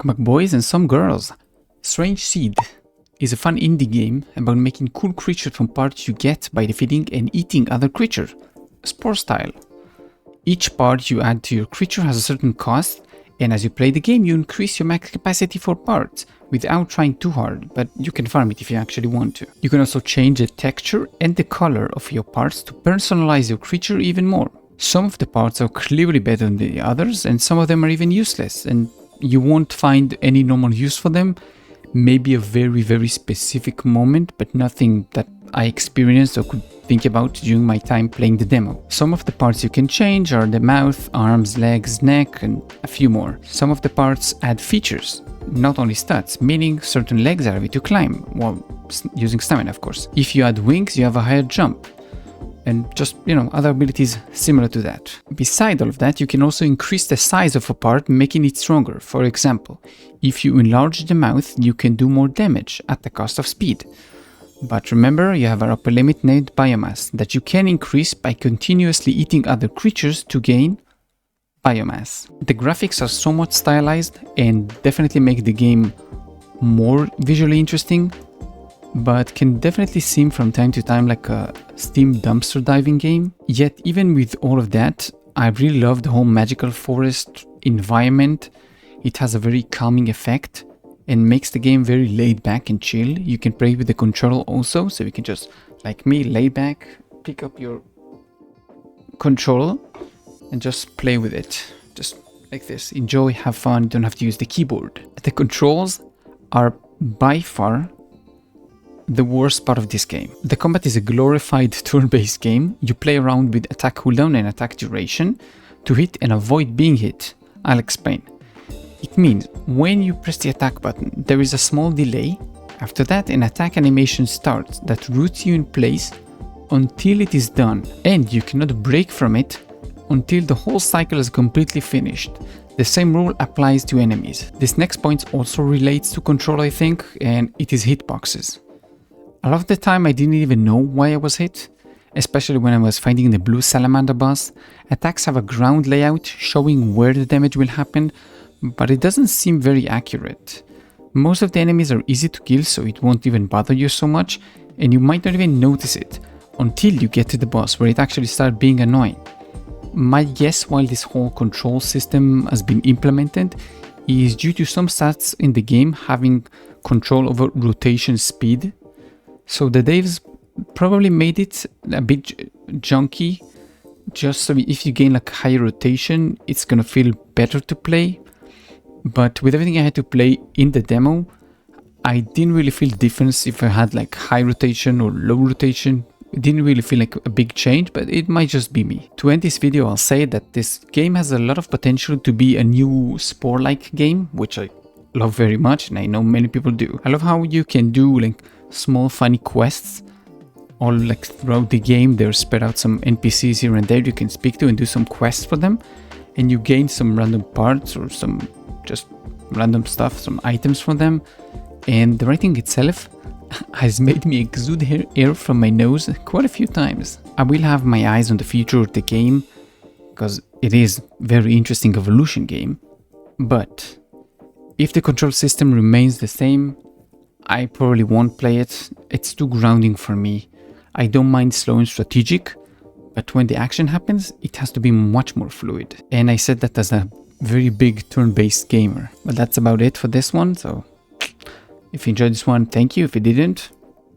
Buck boys and some girls. Strange Seed is a fun indie game about making cool creatures from parts you get by defeating and eating other creatures, Spore style. Each part you add to your creature has a certain cost, and as you play the game you increase your max capacity for parts without trying too hard, but you can farm it if you actually want to. You can also change the texture and the color of your parts to personalize your creature even more. Some of the parts are clearly better than the others, and some of them are even useless, and you won't find any normal use for them. Maybe a very specific moment, but nothing that I experienced or could think about during my time playing the demo. Some of the parts you can change are the mouth, arms, legs, neck, and a few more. Some of the parts add features, not only stats, meaning certain legs are able to climb, while using stamina of course. If you add wings, you have a higher jump, and just, other abilities similar to that. Beside all of that, you can also increase the size of a part, making it stronger. For example, if you enlarge the mouth, you can do more damage at the cost of speed. But remember, you have an upper limit named biomass that you can increase by continuously eating other creatures to gain biomass. The graphics are somewhat stylized and definitely make the game more visually interesting, but can definitely seem from time to time like a Steam dumpster diving game. Yet even with all of that, I really love the whole magical forest environment. It has a very calming effect and makes the game very laid back and chill. You can play with the controller also, so you can just, like me, lay back, pick up your controller and just play with it. Just like this. Enjoy, have fun, don't have to use the keyboard. The controls are by far the worst part of this game. The combat is a glorified turn-based game. You play around with attack cooldown and attack duration to hit and avoid being hit. I'll explain. It means when you press the attack button, there is a small delay. After that, an attack animation starts that roots you in place until it is done, and you cannot break from it until the whole cycle is completely finished. The same rule applies to enemies. This next point also relates to control, I think, and it is hitboxes. A lot of the time I didn't even know why I was hit, especially when I was fighting the blue salamander boss. Attacks have a ground layout showing where the damage will happen, but it doesn't seem very accurate. Most of the enemies are easy to kill, so it won't even bother you so much, and you might not even notice it until you get to the boss, where it actually starts being annoying. My guess while this whole control system has been implemented is due to some stats in the game having control over rotation speed. So the devs probably made it a bit junky, just so if you gain like higher rotation, it's gonna feel better to play. But with everything I had to play in the demo, I didn't really feel the difference if I had like high rotation or low rotation. It didn't really feel like a big change, but it might just be me. To end this video, I'll say that this game has a lot of potential to be a new Spore-like game, which I love very much, and I know many people do. I love how you can do like small funny quests all like throughout the game. They're spread out, some NPCs here and there you can speak to and do some quests for them, and you gain some random parts or some just random stuff, some items from them. And the writing itself has made me exude air from my nose quite a few times. I will have my eyes on the future of the game because it is a very interesting evolution game, but if the control system remains the same, I probably won't play it. It's too grounding for me. I don't mind slow and strategic, but when the action happens, it has to be much more fluid. And I said that as a very big turn-based gamer. But that's about it for this one, so if you enjoyed this one, thank you. If you didn't,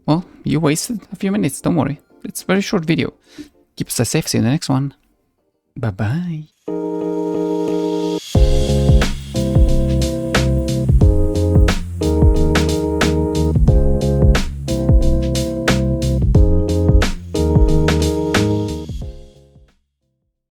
well, you wasted a few minutes, don't worry. It's a very short video. Keep us safe, see you in the next one. Bye-bye.